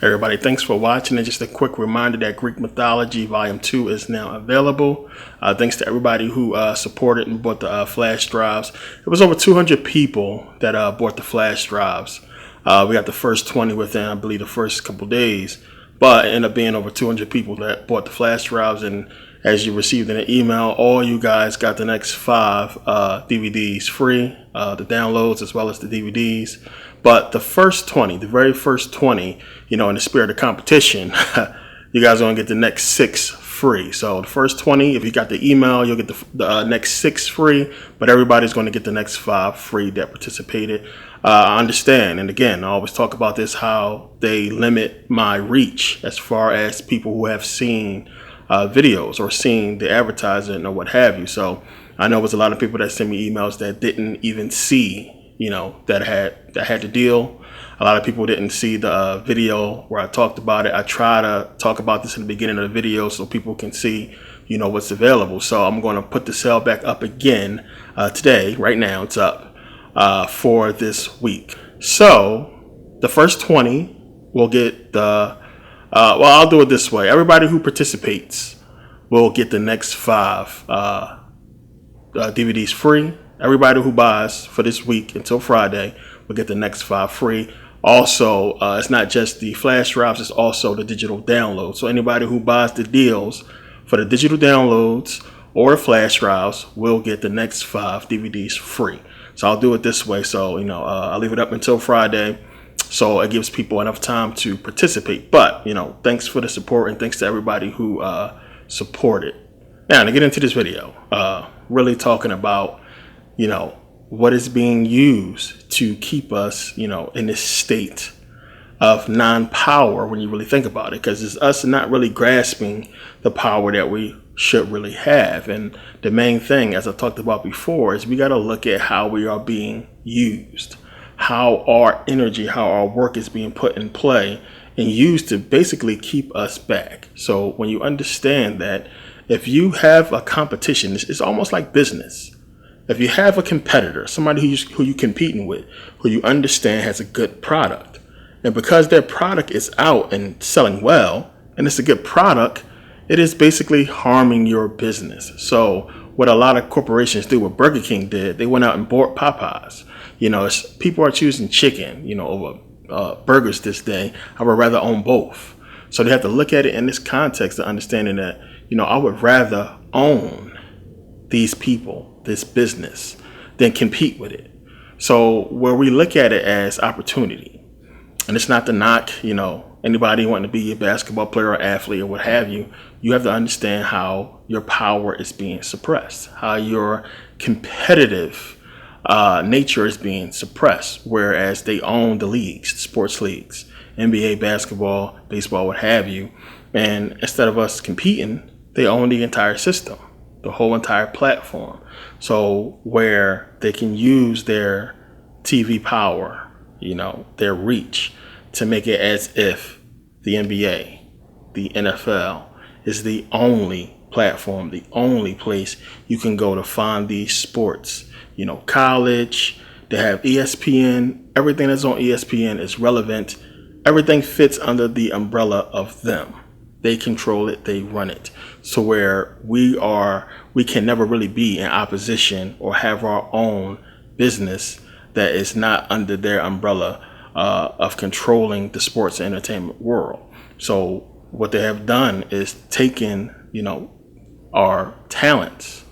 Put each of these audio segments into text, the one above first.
Everybody, thanks for watching. And just a quick reminder that Greek Mythology Volume 2 is now available. Thanks to everybody who supported and bought the flash drives. It was over 200 people that bought the flash drives. We got the first 20 within, I believe, the first couple days. But it ended up being over 200 people that bought the flash drives. And as you received in an email, all you guys got the next 5 DVDs free, the downloads as well as the DVDs. But the first 20, the very first 20, in the spirit of competition, you guys are going to get the next 6 free. So the first 20, if you got the email, you'll get the next 6 free, but everybody's going to get the next 5 free that participated. I understand. And again, I always talk about this, how they limit my reach as far as people who have seen videos or seen the advertising or what have you. So I know there's a lot of people that send me emails that didn't even see that had the deal. A lot of people didn't see the video where I talked about it. I try to talk about this in the beginning of the video so people can see, what's available. So I'm going to put the sale back up again today. Right now, it's up for this week. So the first 20 will get the. Well, I'll do it this way. Everybody who participates will get the next 5 DVDs free. Everybody who buys for this week until Friday will get the next 5 free. Also, it's not just the flash drives, it's also the digital downloads. So anybody who buys the deals for the digital downloads or the flash drives will get the next 5 DVDs free. So I'll do it this way. So, I'll leave it up until Friday, so it gives people enough time to participate. But, thanks for the support and thanks to everybody who supported. Now, to get into this video, really talking about what is being used to keep us, in this state of non-power when you really think about it, because it's us not really grasping the power that we should really have. And the main thing, as I talked about before, is we got to look at how we are being used, how our energy, how our work is being put in play and used to basically keep us back. So when you understand that, if you have a competition, it's almost like business. If you have a competitor, somebody who you're competing with, who you understand has a good product, and because their product is out and selling well, and it's a good product, it is basically harming your business. So what a lot of corporations do, what Burger King did, they went out and bought Popeyes. People are choosing chicken, over burgers this day. I would rather own both. So they have to look at it in this context of understanding that, I would rather own these people, this business, than compete with it. So where we look at it as opportunity, and it's not to knock, anybody wanting to be a basketball player or athlete or what have you, you have to understand how your power is being suppressed, how your competitive nature is being suppressed, whereas they own the leagues, sports leagues, NBA, basketball, baseball, what have you. And instead of us competing, they own the entire system, the whole entire platform. So where they can use their TV power, their reach, to make it as if the NBA, the NFL is the only platform, the only place you can go to find these sports. College, they have ESPN, everything that's on ESPN is relevant. Everything fits under the umbrella of them. They control it, they run it. So where we can never really be in opposition or have our own business that is not under their umbrella of controlling the sports and entertainment world. So what they have done is taken, our talents,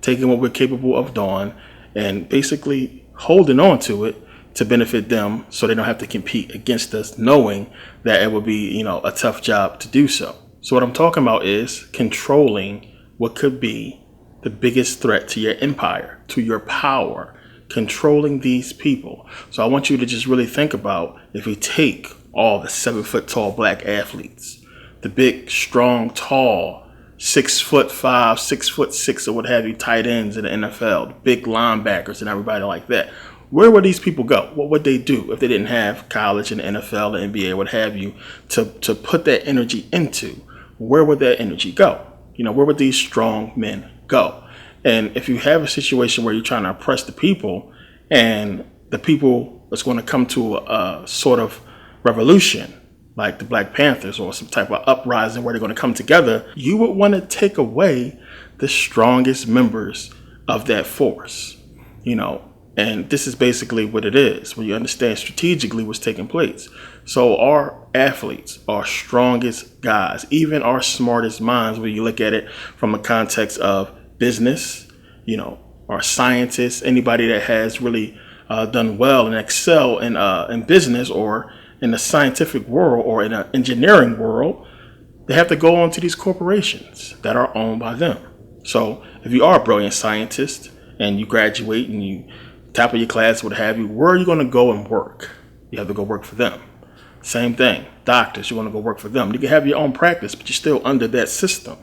taking what we're capable of doing and basically holding on to it to benefit them, so they don't have to compete against us, knowing that it would be, a tough job to do so. So what I'm talking about is controlling what could be the biggest threat to your empire, to your power, controlling these people. So I want you to just really think about, if we take all the 7-foot tall black athletes, the big, strong, tall, 6'5", 6'6", or what have you, tight ends in the NFL, the big linebackers and everybody like that. Where would these people go? What would they do if they didn't have college and the NFL, the NBA, what have you, to put that energy into? Where would that energy go? Where would these strong men go? And if you have a situation where you're trying to oppress the people, and the people is going to come to a sort of revolution, like the Black Panthers or some type of uprising where they're going to come together, you would want to take away the strongest members of that force, and this is basically what it is when you understand strategically what's taking place. So our athletes, our strongest guys, even our smartest minds, when you look at it from a context of business, our scientists, anybody that has really done well and excel in business or in the scientific world or in an engineering world, they have to go on to these corporations that are owned by them. So if you are a brilliant scientist and you graduate and you top of your class, what have you, where are you going to go and work? You have to go work for them. Same thing, doctors, you want to go work for them. You can have your own practice, but you're still under that system,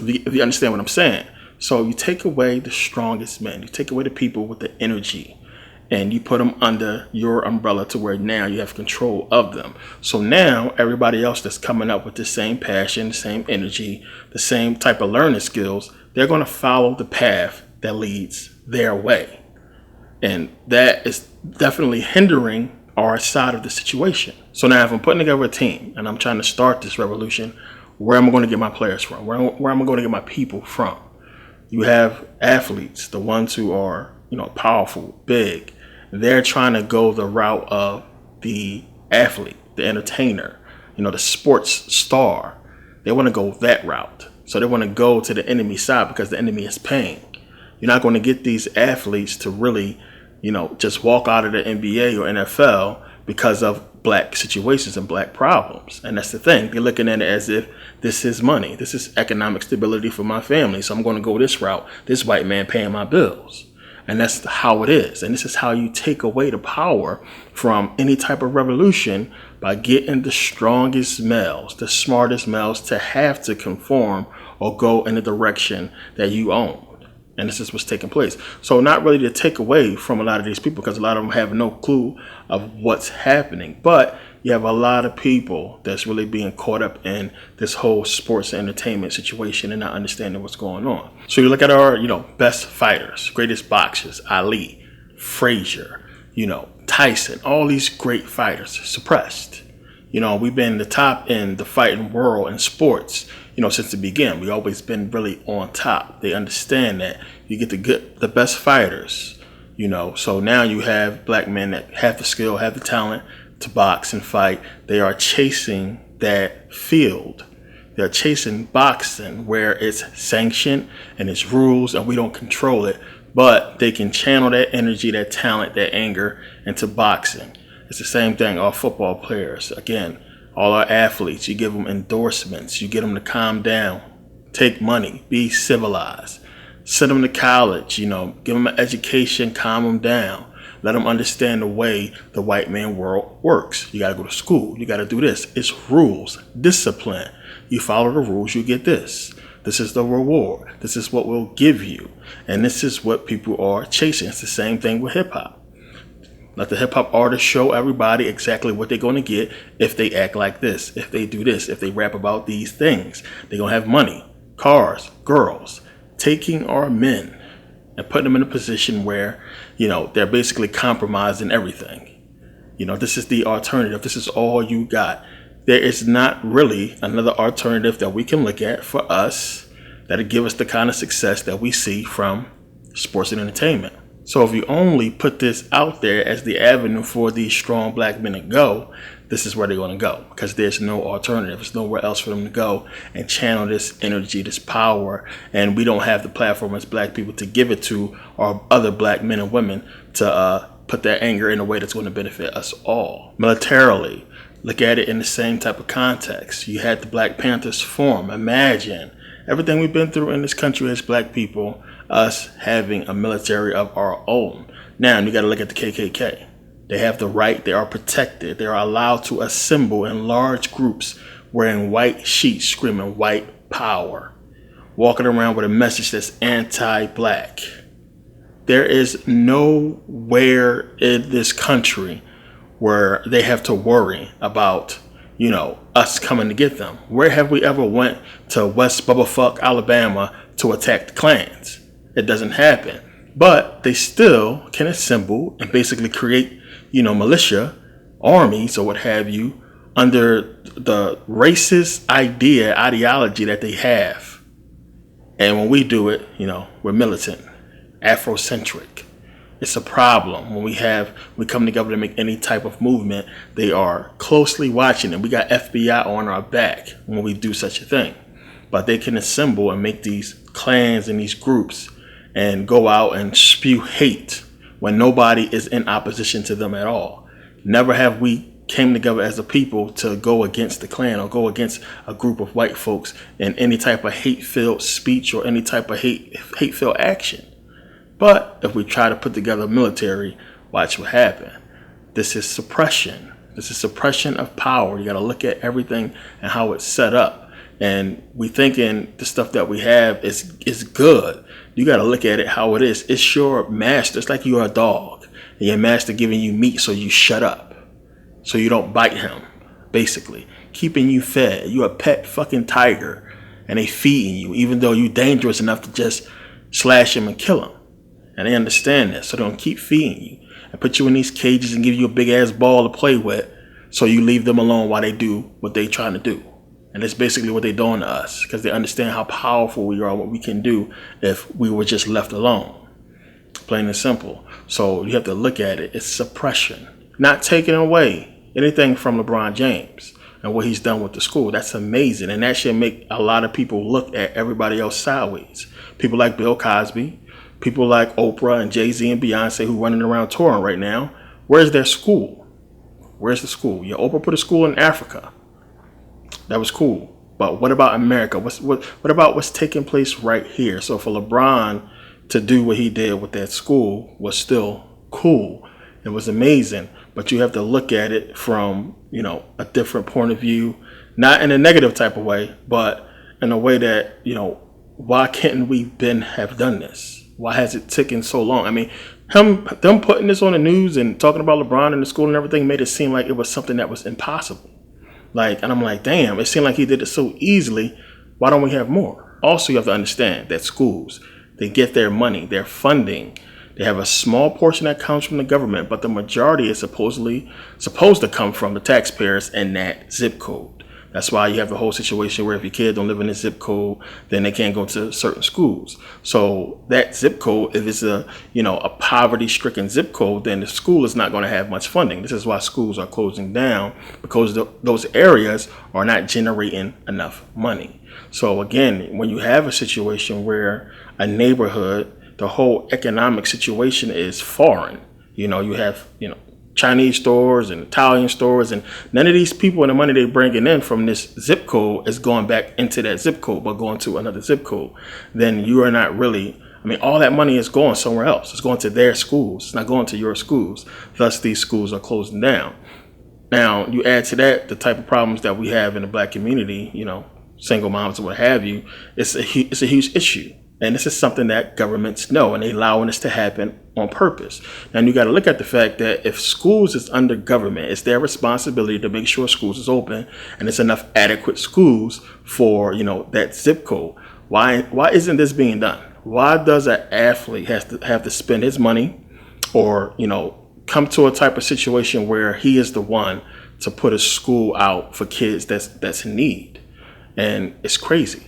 if you understand what I'm saying. So you take away the strongest men, you take away the people with the energy, and you put them under your umbrella to where now you have control of them. So now everybody else that's coming up with the same passion, the same energy, the same type of learning skills, they're going to follow the path that leads their way. And that is definitely hindering our side of the situation. So now if I'm putting together a team and I'm trying to start this revolution, where am I going to get my players from? Where am I going to get my people from? You have athletes, the ones who are, powerful, big. They're trying to go the route of the athlete, the entertainer, the sports star. They want to go that route. So they want to go to the enemy side because the enemy is paying. You're not going to get these athletes to really, just walk out of the NBA or NFL because of black situations and black problems. And that's the thing. They're looking at it as if this is money. This is economic stability for my family. So I'm going to go this route. This white man paying my bills. And that's how it is. And this is how you take away the power from any type of revolution, by getting the strongest males, the smartest males to have to conform or go in the direction that you own. And this is what's taking place. So not really to take away from a lot of these people, because a lot of them have no clue of what's happening. But you have a lot of people that's really being caught up in this whole sports and entertainment situation and not understanding what's going on. So you look at our, best fighters, greatest boxers, Ali, Frazier, Tyson, all these great fighters suppressed. We've been the top in the fighting world in sports, since the beginning. We've always been really on top. They understand that you get the best fighters, So now you have black men that have the skill, have the talent to box and fight. They are chasing that field. They're chasing boxing where it's sanctioned and it's rules and we don't control it, but they can channel that energy, that talent, that anger into boxing. It's the same thing. Our football players, again, all our athletes, you give them endorsements, you get them to calm down, take money, be civilized, send them to college, give them an education, calm them down, let them understand the way the white man world works. You got to go to school. You got to do this. It's rules, discipline. You follow the rules, you get this. This is the reward. This is what we'll give you. And this is what people are chasing. It's the same thing with hip hop. Let the hip hop artists show everybody exactly what they're going to get if they act like this, if they do this, if they rap about these things. They're going to have money, cars, girls, taking our men and putting them in a position where, they're basically compromising everything. This is the alternative. This is all you got. There is not really another alternative that we can look at for us that'll give us the kind of success that we see from sports and entertainment. So if you only put this out there as the avenue for these strong black men to go, this is where they're going to go, because there's no alternative. There's nowhere else for them to go and channel this energy, this power. And we don't have the platform as black people to give it to our other black men and women to put that anger in a way that's going to benefit us all. Militarily, look at it in the same type of context. You had the Black Panthers form. Imagine everything we've been through in this country as black people, us having a military of our own. Now you got to look at the KKK. They have the right. They are protected. They are allowed to assemble in large groups wearing white sheets, screaming white power, walking around with a message that's anti-black. There is nowhere in this country where they have to worry about, us coming to get them. Where have we ever went to West Bubblefuck, Alabama to attack the Klans? It doesn't happen. But they still can assemble and basically create, militia, armies or what have you, under the racist ideology that they have. And when we do it, we're militant, Afrocentric. It's a problem when we come together to make any type of movement. They are closely watching, and we got FBI on our back when we do such a thing. But they can assemble and make these clans and these groups and go out and spew hate when nobody is in opposition to them at all. Never have we came together as a people to go against the Klan or go against a group of white folks in any type of hate-filled speech or any type of hate-filled action. But if we try to put together a military, watch what happens. This is suppression. This is suppression of power. You got to look at everything and how it's set up. And we thinking the stuff that we have is good. You got to look at it how it is. It's your master. It's like you're a dog. And your master giving you meat so you shut up. So you don't bite him, basically. Keeping you fed. You're a pet fucking tiger. And they feeding you, even though you're dangerous enough to just slash him and kill him. And they understand that, so they don't keep feeding you and put you in these cages and give you a big ass ball to play with, so you leave them alone while they do what they trying to do. And that's basically what they're doing to us, because they understand how powerful we are, what we can do if we were just left alone. Plain and simple. So you have to look at it. It's suppression, not taking away anything from LeBron James and what he's done with the school. That's amazing, and that should make a lot of people look at everybody else sideways. People like Bill Cosby. People like Oprah and Jay-Z and Beyonce who running around touring right now. Where's their school? Where's the school? Yeah, Oprah put a school in Africa. That was cool. But what about America? What about what's taking place right here? So for LeBron to do what he did with that school was still cool. It was amazing. But you have to look at it from, a different point of view. Not in a negative type of way, but in a way that, why can't we have done this? Why has it taken so long? I mean, them putting this on the news and talking about LeBron and the school and everything made it seem like it was something that was impossible. And I'm like, damn, it seemed like he did it so easily. Why don't we have more? Also, you have to understand that schools, they get their money, their funding. They have a small portion that comes from the government, but the majority is supposed to come from the taxpayers in that zip code. That's why you have the whole situation where if your kid don't live in a zip code, then they can't go to certain schools. So that zip code, if it's a poverty-stricken zip code, then the school is not going to have much funding. This is why schools are closing down, because those areas are not generating enough money. So again, when you have a situation where a neighborhood, the whole economic situation is foreign. You have, Chinese stores and Italian stores, and none of these people and the money they're bringing in from this zip code is going back into that zip code, but going to another zip code. Then you are not really, all that money is going somewhere else. It's going to their schools. It's not going to your schools. Thus, these schools are closing down. Now, you add to that the type of problems that we have in the black community, single moms and what have you. It's a huge issue. And this is something that governments know, and they allowing this to happen on purpose. And you got to look at the fact that if schools is under government, it's their responsibility to make sure schools is open and it's enough adequate schools for, that zip code. Why isn't this being done? Why does an athlete have to spend his money or, come to a type of situation where he is the one to put a school out for kids that's in need? And it's crazy.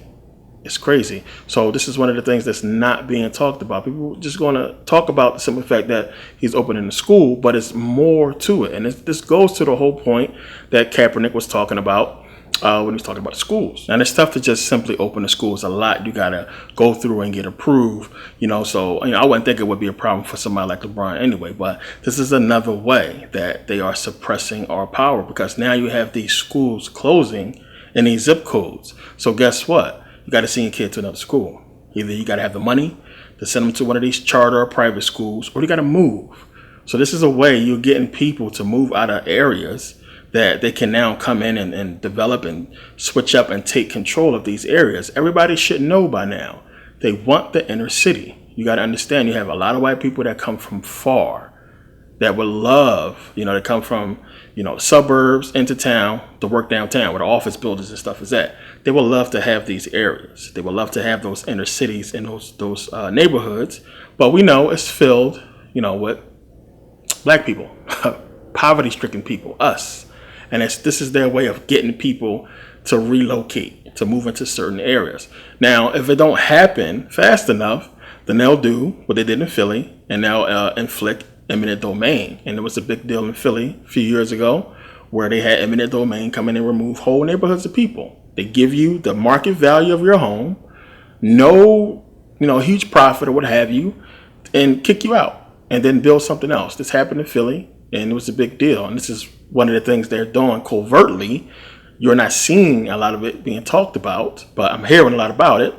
It's crazy. So this is one of the things that's not being talked about. People are just going to talk about the simple fact that he's opening the school, but it's more to it. And this goes to the whole point that Kaepernick was talking about when he was talking about the schools. And it's tough to just simply open the schools a lot. You got to go through and get approved, So, I wouldn't think it would be a problem for somebody like LeBron anyway. But this is another way that they are suppressing our power, because now you have these schools closing in these zip codes. So guess what? You got to send your kid to another school. Either you got to have the money to send them to one of these charter or private schools, or you got to move. So this is a way you're getting people to move out of areas that they can now come in and develop and switch up and take control of these areas. Everybody should know by now. They want the inner city. You got to understand, you have a lot of white people that come from far that would love, to come from, suburbs into town to work downtown where the office buildings and stuff is at. They would love to have these areas. They would love to have those inner cities and those neighborhoods. But we know it's filled, with black people, poverty-stricken people, us. And this is their way of getting people to relocate, to move into certain areas. Now, if it don't happen fast enough, then they'll do what they did in Philly, and they'll inflict eminent domain. And there was a big deal in Philly a few years ago where they had eminent domain come in and remove whole neighborhoods of people. They give you the market value of your home, no, huge profit or what have you, and kick you out and then build something else. This happened in Philly, and it was a big deal. And this is one of the things they're doing covertly. You're not seeing a lot of it being talked about, but I'm hearing a lot about it.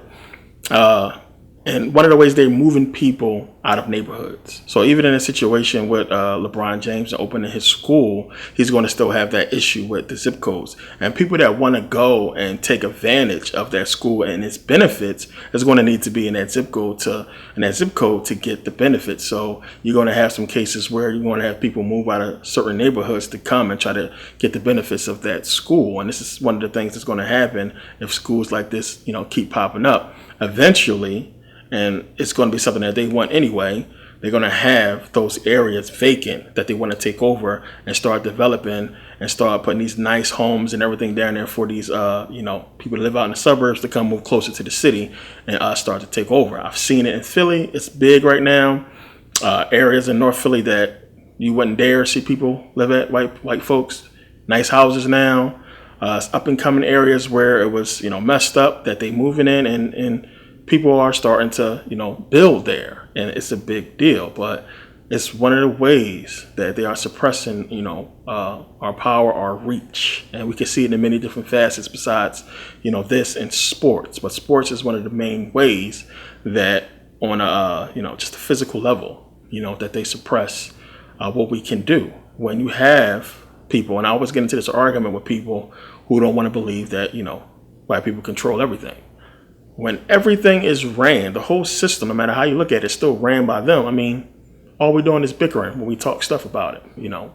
And one of the ways they're moving people out of neighborhoods. So even in a situation with LeBron James opening his school, he's going to still have that issue with the zip codes. And people that want to go and take advantage of that school and its benefits is going to need to be in that zip code to get the benefits. So you're going to have some cases where you're going to have people move out of certain neighborhoods to come and try to get the benefits of that school. And this is one of the things that's going to happen if schools like this, keep popping up. Eventually, and it's going to be something that they want anyway, they're going to have those areas vacant that they want to take over and start developing and start putting these nice homes and everything down there for these, people to live out in the suburbs to come move closer to the city and start to take over. I've seen it in Philly. It's big right now. Areas in North Philly that you wouldn't dare see people live at, white folks. Nice houses now. Up and coming areas where it was, messed up that they moving in and people are starting to, build there, and it's a big deal. But it's one of the ways that they are suppressing, our power, our reach, and we can see it in many different facets besides, this and sports. But sports is one of the main ways that, on a, just a physical level, that they suppress what we can do. When you have people, and I always get into this argument with people who don't want to believe that, white people control everything. When everything is ran, the whole system, no matter how you look at it, is still ran by them. I mean, all we're doing is bickering when we talk stuff about it.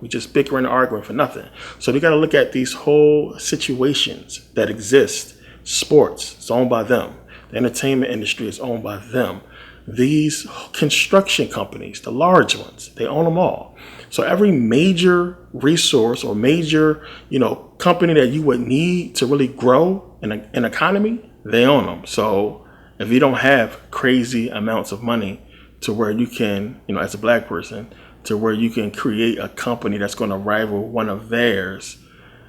We just bickering and arguing for nothing. So we got to look at these whole situations that exist. Sports is owned by them. The entertainment industry is owned by them. These construction companies, the large ones, they own them all. So every major resource or major, company that you would need to really grow an economy, they own them. So if you don't have crazy amounts of money to where you can, as a black person, to where you can create a company that's going to rival one of theirs,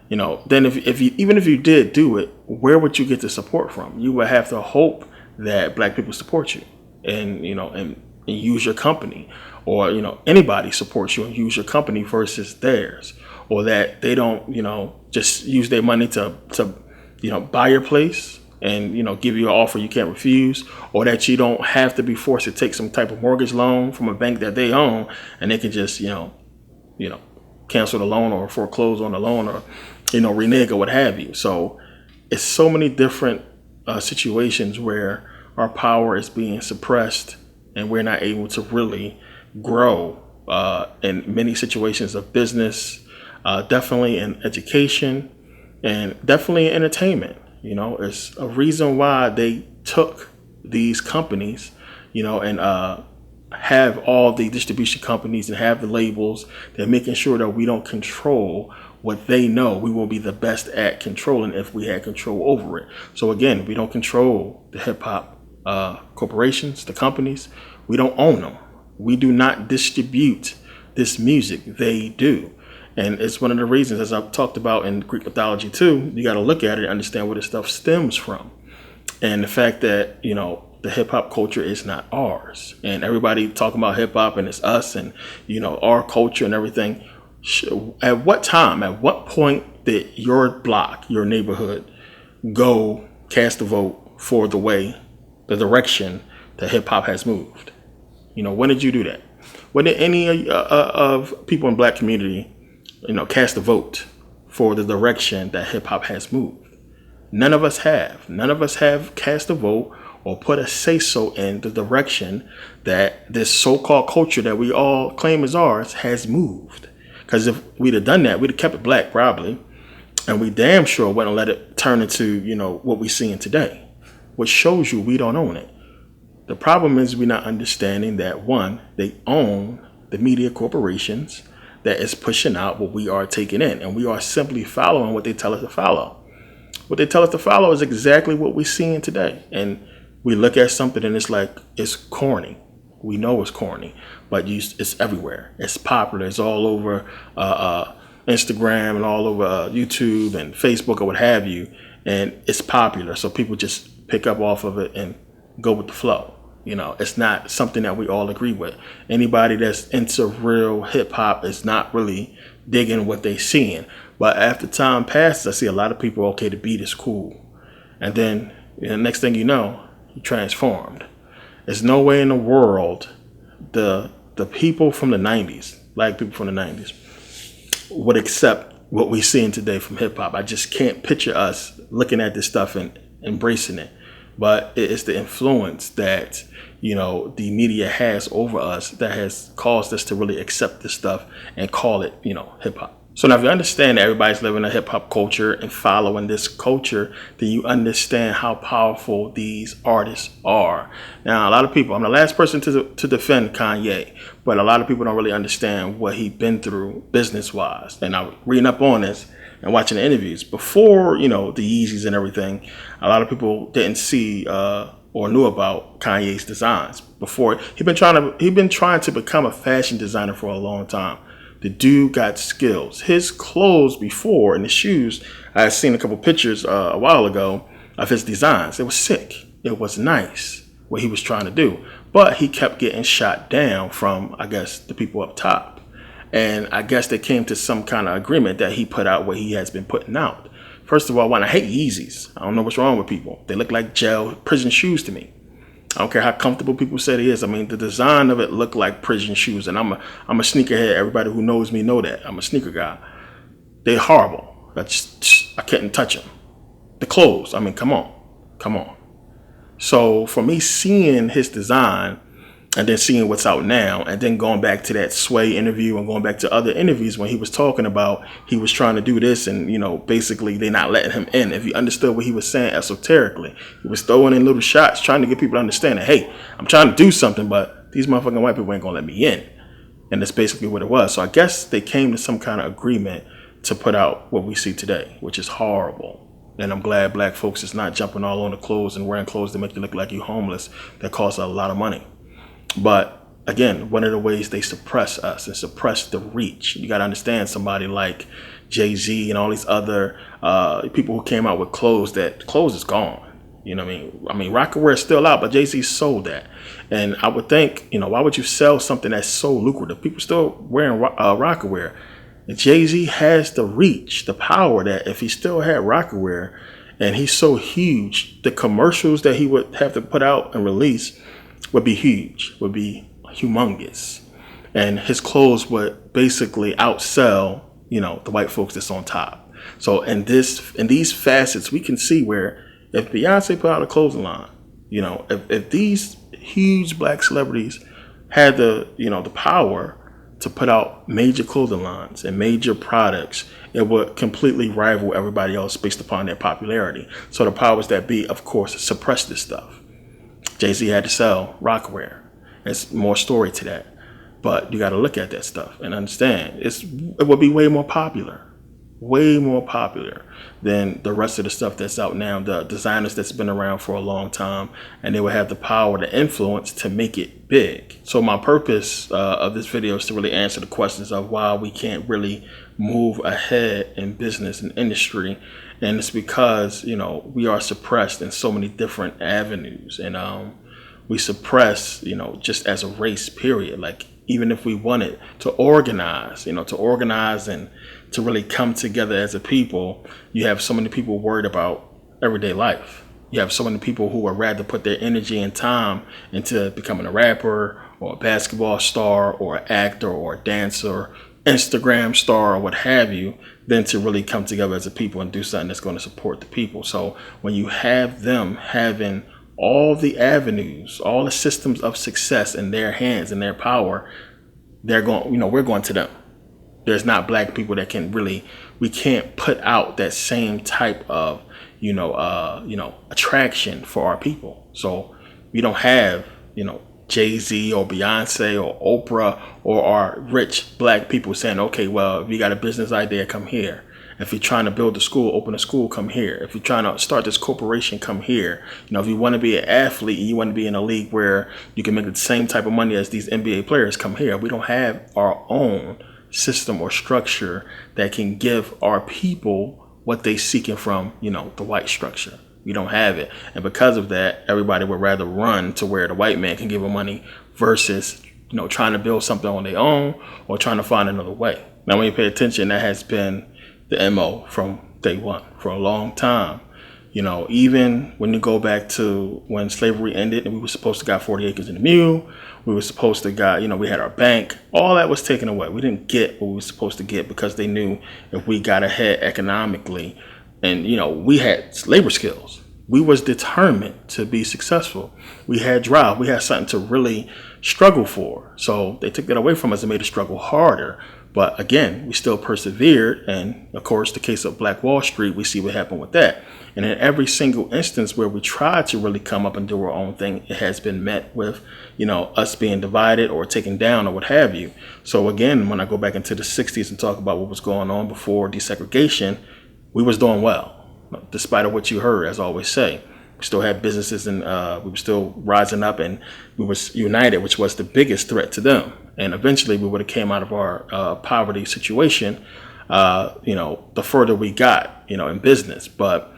then if you did do it, where would you get the support from? You would have to hope that black people support you and use your company, or anybody supports you and use your company versus theirs, or that they don't just use their money to buy your place and give you an offer you can't refuse, or that you don't have to be forced to take some type of mortgage loan from a bank that they own, and they can just cancel the loan or foreclose on the loan, or renege or what have you. So it's so many different situations where our power is being suppressed and we're not able to really grow in many situations of business, definitely in education, and definitely in entertainment. It's a reason why they took these companies, and have all the distribution companies and have the labels. They're making sure that we don't control what they know we will be the best at controlling if we had control over it. So again, we don't control the hip hop corporations, the companies. We don't own them. We do not distribute this music. They do. And it's one of the reasons, as I've talked about in Greek mythology too, you got to look at it and understand where this stuff stems from. And the fact that, the hip hop culture is not ours. And everybody talking about hip hop and it's us and, our culture and everything. At what time, at what point did your block, your neighborhood, go cast a vote for the direction that hip hop has moved? When did you do that? When did any of people in black community cast a vote for the direction that hip hop has moved? None of us have. None of us have cast a vote or put a say-so in the direction that this so-called culture that we all claim is ours has moved. Because if we'd have done that, we'd have kept it black probably. And we damn sure wouldn't let it turn into, what we're seeing today, which shows you we don't own it. The problem is we're not understanding that, one, they own the media corporations that is pushing out what we are taking in, and we are simply following what they tell us to follow. What they tell us to follow is exactly what we're seeing today. And we look at something and it's like, it's corny. We know it's corny, but it's everywhere. It's popular. It's all over Instagram and all over YouTube and Facebook or what have you. And it's popular. So people just pick up off of it and go with the flow. You know, it's not something that we all agree with. Anybody that's into real hip hop is not really digging what they seeing. But after time passes, I see a lot of people, okay, the beat is cool. And then next thing you know, you transformed. There's no way in the world the people from the 90s, black people from the 90s, would accept what we're seeing today from hip hop. I just can't picture us looking at this stuff and embracing it. But it's the influence that, you know, the media has over us that has caused us to really accept this stuff and call it, you know, hip hop. So now if you understand that everybody's living a hip hop culture and following this culture, then you understand how powerful these artists are. Now, a lot of people, I'm the last person to defend Kanye, but a lot of people don't really understand what he's been through business wise. And I'm reading up on this and watching the interviews before, you know, the Yeezys and everything. A lot of people didn't see or knew about Kanye's designs before. He'd been trying to become a fashion designer for a long time. The dude got skills. His clothes before and his shoes, I had seen a couple pictures a while ago of his designs. It was sick. It was nice what he was trying to do. But he kept getting shot down from, I guess, the people up top. And I guess they came to some kind of agreement that he put out what he has been putting out. First of all, I hate Yeezys. I don't know what's wrong with people. They look like jail prison shoes to me. I don't care how comfortable people say it is. I mean, the design of it looked like prison shoes. And I'm a sneakerhead. Everybody who knows me know that. I'm a sneaker guy. They're horrible. I couldn't touch them. The clothes, I mean, come on. So for me seeing his design and then seeing what's out now and then going back to that Sway interview and going back to other interviews when he was talking about he was trying to do this and, you know, basically they're not letting him in. If you understood what he was saying esoterically, he was throwing in little shots trying to get people to understand that, hey, I'm trying to do something, but these motherfucking white people ain't gonna let me in. And that's basically what it was. So I guess they came to some kind of agreement to put out what we see today, which is horrible. And I'm glad black folks is not jumping all on the clothes and wearing clothes that make you look like you homeless that cost a lot of money. But again, one of the ways they suppress us and suppress the reach. You got to understand somebody like Jay-Z and all these other people who came out with clothes is gone. You know what I mean? Rockaware is still out, but Jay-Z sold that. And I would think, you know, why would you sell something that's so lucrative? People still wearing Rockaware. And Jay-Z has the reach, the power that if he still had Rockaware and he's so huge, the commercials that he would have to put out and release would be huge, would be humongous. And his clothes would basically outsell, you know, the white folks that's on top. So in these facets, we can see where if Beyonce put out a clothing line, you know, if these huge black celebrities had the power to put out major clothing lines and major products, it would completely rival everybody else based upon their popularity. So the powers that be, of course, suppress this stuff. Jay-Z had to sell Rockaware. There's more story to that. But you got to look at that stuff and understand it would be way more popular than the rest of the stuff that's out now, the designers that's been around for a long time, and they would have the power, the influence to make it big. So my purpose of this video is to really answer the questions of why we can't really move ahead in business and industry. And it's because, you know, we are suppressed in so many different avenues. And we suppress, you know, just as a race, period. Like, even if we wanted to organize and to really come together as a people, you have so many people worried about everyday life. You have so many people who would rather put their energy and time into becoming a rapper or a basketball star or an actor or a dancer, Instagram star or what have you, than to really come together as a people and do something that's going to support the people. So when you have them having all the avenues, all the systems of success in their hands and their power, we're going to them. There's not black people that we can't put out that same type of, attraction for our people. So we don't have, Jay-Z or Beyonce or Oprah or our rich black people saying, okay, well, if you got a business idea, come here. If you're trying to build a school, open a school, come here. If you're trying to start this corporation, come here. If you want to be an athlete and you want to be in a league where you can make the same type of money as these NBA players, come here. We don't have our own system or structure that can give our people what they're seeking from, the white structure. We don't have it. And because of that, everybody would rather run to where the white man can give them money versus, trying to build something on their own or trying to find another way. Now, when you pay attention, that has been the MO from day one for a long time. Even when you go back to when slavery ended and we were supposed to got 40 acres in the mule, we were supposed to got, we had our bank, all that was taken away. We didn't get what we were supposed to get because they knew if we got ahead economically and, we had labor skills, we was determined to be successful. We had drive. We had something to really struggle for. So they took that away from us and made the struggle harder. But again, we still persevered. And of course, the case of Black Wall Street, we see what happened with that. And in every single instance where we tried to really come up and do our own thing, it has been met with, us being divided or taken down or what have you. So again, when I go back into the 60s and talk about what was going on before desegregation, we was doing well, despite of what you heard, as I always say. We still had businesses and we were still rising up and we was united, which was the biggest threat to them. And eventually we would have came out of our poverty situation, the further we got, in business. But,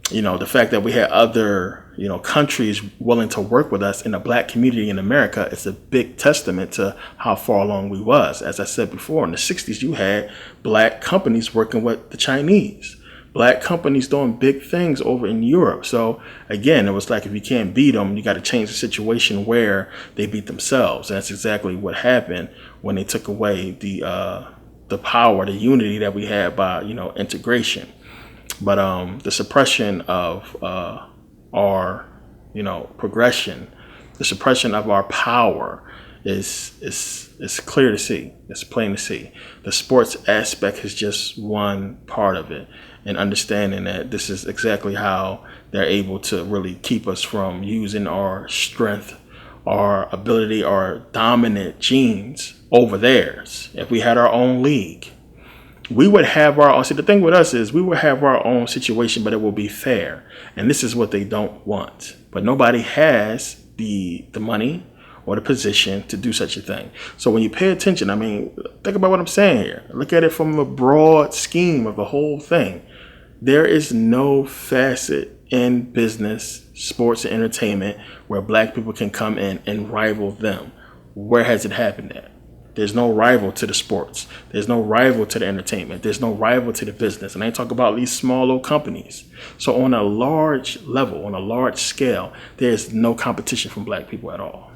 the fact that we had other, countries willing to work with us in the black community in America is a big testament to how far along we was. As I said before, in the 60s, you had black companies working with the Chinese. Black companies doing big things over in Europe. So again, it was like if you can't beat them, you got to change the situation where they beat themselves. And that's exactly what happened when they took away the power, the unity that we had by integration. But the suppression of our progression, the suppression of our power is clear to see. It's plain to see. The sports aspect is just one part of it. And understanding that this is exactly how they're able to really keep us from using our strength, our ability, our dominant genes over theirs. If we had our own league, we would have our own. See, the thing with us is we would have our own situation, but it will be fair. And this is what they don't want. But nobody has the money or the position to do such a thing. So when you pay attention, think about what I'm saying here. Look at it from a broad scheme of the whole thing. There is no facet in business, sports, and entertainment where black people can come in and rival them. Where has it happened at? There's no rival to the sports. There's no rival to the entertainment. There's no rival to the business. And I talk about these small little companies. So on a large level, on a large scale, there's no competition from black people at all.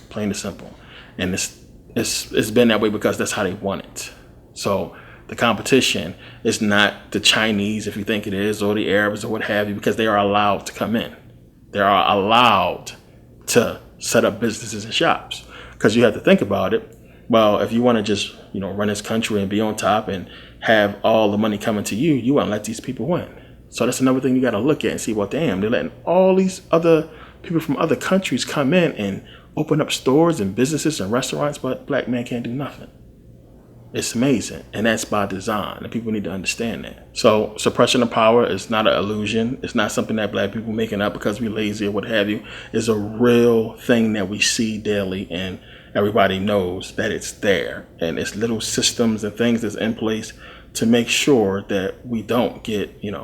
Plain and simple. And it's been that way because that's how they want it. So the competition is not the Chinese, if you think it is, or the Arabs or what have you, because they are allowed to come in. They are allowed to set up businesses and shops. Because you have to think about it. Well, if you want to just, run this country and be on top and have all the money coming to you, you want to let these people win. So that's another thing you got to look at and see, well, damn, they're letting all these other people from other countries come in and open up stores and businesses and restaurants, but black man can't do nothing. It's amazing. And that's by design. And people need to understand that. So suppression of power is not an illusion. It's not something that black people making up because we're lazy or what have you. It's a real thing that we see daily, and everybody knows that it's there. And it's little systems and things that's in place to make sure that we don't get, in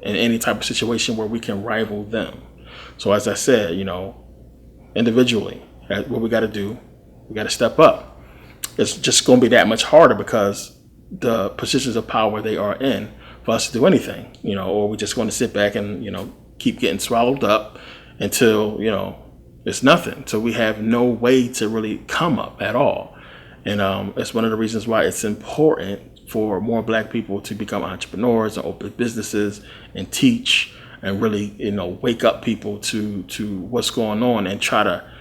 any type of situation where we can rival them. So as I said, individually, what we got to do, we got to step up. It's just going to be that much harder because the positions of power they are in for us to do anything, or we're just going to sit back and, keep getting swallowed up until, it's nothing. So we have no way to really come up at all. And it's one of the reasons why it's important for more black people to become entrepreneurs and open businesses and teach and really, wake up people to what's going on and try to,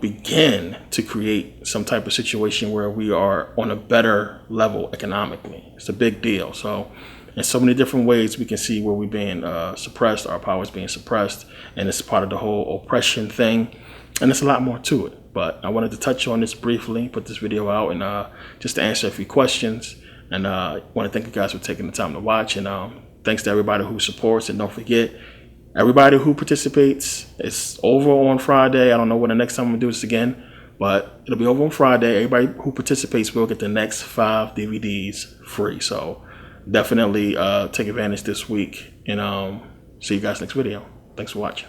begin to create some type of situation where we are on a better level economically. It's a big deal. So in so many different ways, we can see where we're being suppressed, our power is being suppressed, and it's part of the whole oppression thing. And there's a lot more to it. But I wanted to touch on this briefly, put this video out, and just to answer a few questions. And I want to thank you guys for taking the time to watch. And thanks to everybody who supports. And don't forget, everybody who participates, it's over on Friday. I don't know when the next time I'm going to do this again, but it'll be over on Friday. Everybody who participates will get the next 5 DVDs free. So definitely take advantage this week. And see you guys next video. Thanks for watching.